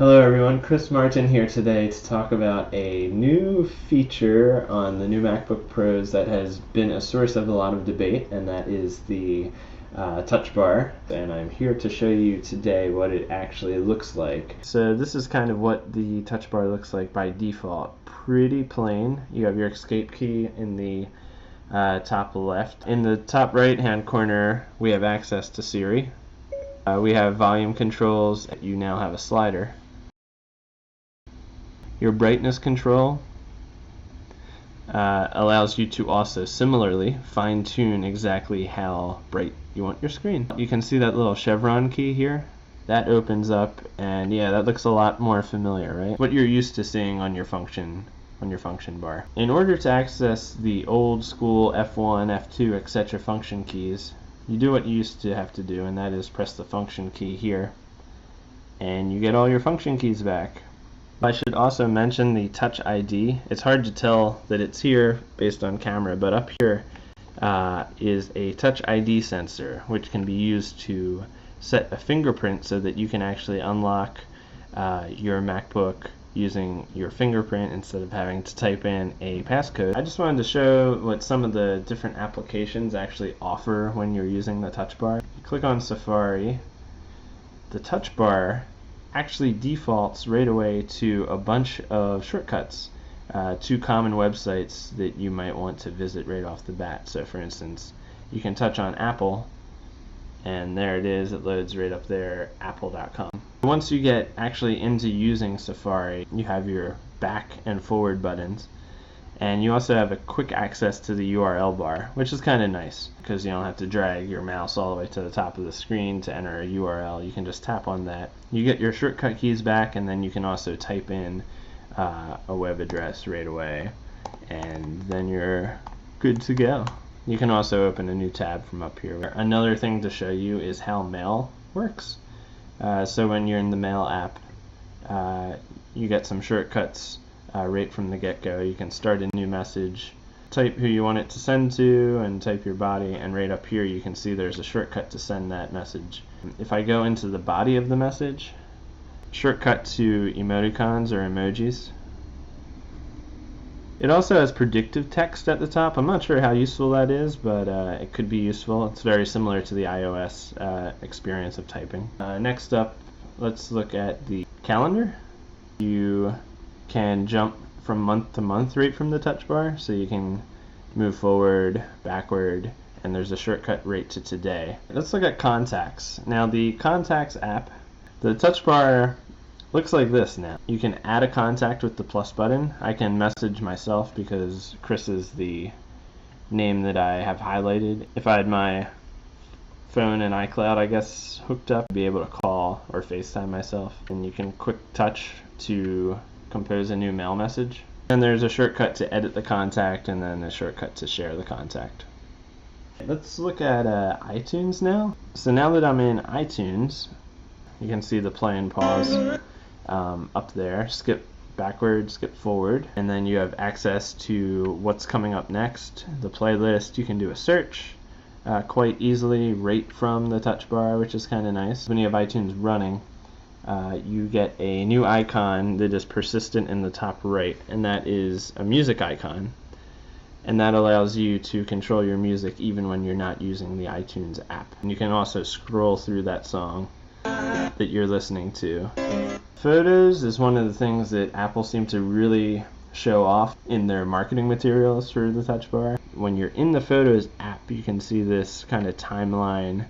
Hello everyone, Chris Martin here today to talk about a new feature on the new MacBook Pros that has been a source of a lot of debate, and that is the touch bar. And I'm here to show you today what it actually looks like. So this is kind of what the touch bar looks like by default. Pretty plain. You have your escape key in the top left. In the top right hand corner we have access to Siri. We have volume controls. You now have a slider. Your brightness control allows you to also similarly fine-tune exactly how bright you want your screen. You can see that little chevron key here. That opens up, and yeah, that looks a lot more familiar, right? What you're used to seeing on your function bar. In order to access the old school F1, F2, etc. function keys, you do what you used to have to do, and that is press the function key here, and you get all your function keys back. I should also mention the Touch ID. It's hard to tell that it's here based on camera, but up here is a Touch ID sensor, which can be used to set a fingerprint so that you can actually unlock your MacBook using your fingerprint instead of having to type in a passcode. I just wanted to show what some of the different applications actually offer when you're using the touch bar. You click on Safari. The touch bar actually defaults right away to a bunch of shortcuts to common websites that you might want to visit right off the bat. So for instance, you can touch on Apple, and there it is, it loads right up there, apple.com. Once you get actually into using Safari, you have your back and forward buttons, and you also have a quick access to the URL bar, which is kind of nice because you don't have to drag your mouse all the way to the top of the screen to enter a URL. You can just tap on that. You get your shortcut keys back, and then you can also type in a web address right away, and then you're good to go. You can also open a new tab from up here. Another thing to show you is how Mail works. So when you're in the Mail app, you get some shortcuts right from the get-go. You can start a new message, type who you want it to send to, and type your body, and right up here you can see there's a shortcut to send that message. If I go into the body of the message, shortcut to emoticons or emojis. It also has predictive text at the top. I'm not sure how useful that is, but it could be useful. It's very similar to the iOS experience of typing. Next up, let's look at the calendar. You can jump from month to month right from the touch bar, so you can move forward, backward, and there's a shortcut right to today. Let's look at contacts. Now the contacts app, the touch bar looks like this now. You can add a contact with the plus button. I can message myself because Chris is the name that I have highlighted. If I had my phone and iCloud, I guess, hooked up, I'd be able to call or FaceTime myself. And you can quick touch to compose a new mail message. And there's a shortcut to edit the contact, and then a shortcut to share the contact. Let's look at iTunes now. So now that I'm in iTunes, you can see the play and pause up there. Skip backward, skip forward, and then you have access to what's coming up next, the playlist. You can do a search quite easily right from the touch bar, which is kind of nice. When you have iTunes running, you get a new icon that is persistent in the top right, and that is a music icon, and that allows you to control your music even when you're not using the iTunes app. And you can also scroll through that song that you're listening to. Photos is one of the things that Apple seemed to really show off in their marketing materials for the touch bar. When you're in the Photos app, you can see this kind of timeline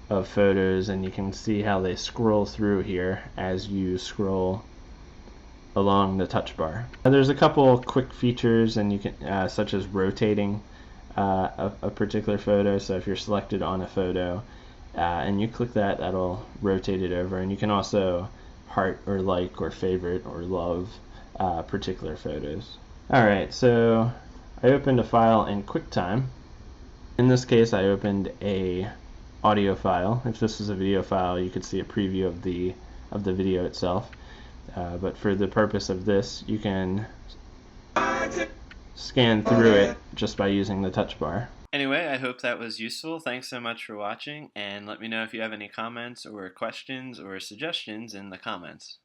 of photos, and you can see how they scroll through here as you scroll along the touch bar. And there's a couple quick features, and you can such as rotating a particular photo. So if you're selected on a photo and you click that, that'll rotate it over, and you can also heart or like or favorite or love particular photos. Alright, so I opened a file in QuickTime. In this case I opened a audio file. If this was a video file, you could see a preview of the video itself, but for the purpose of this, you can scan through it just by using the touch bar. Anyway, I hope that was useful. Thanks so much for watching, and let me know if you have any comments or questions or suggestions in the comments.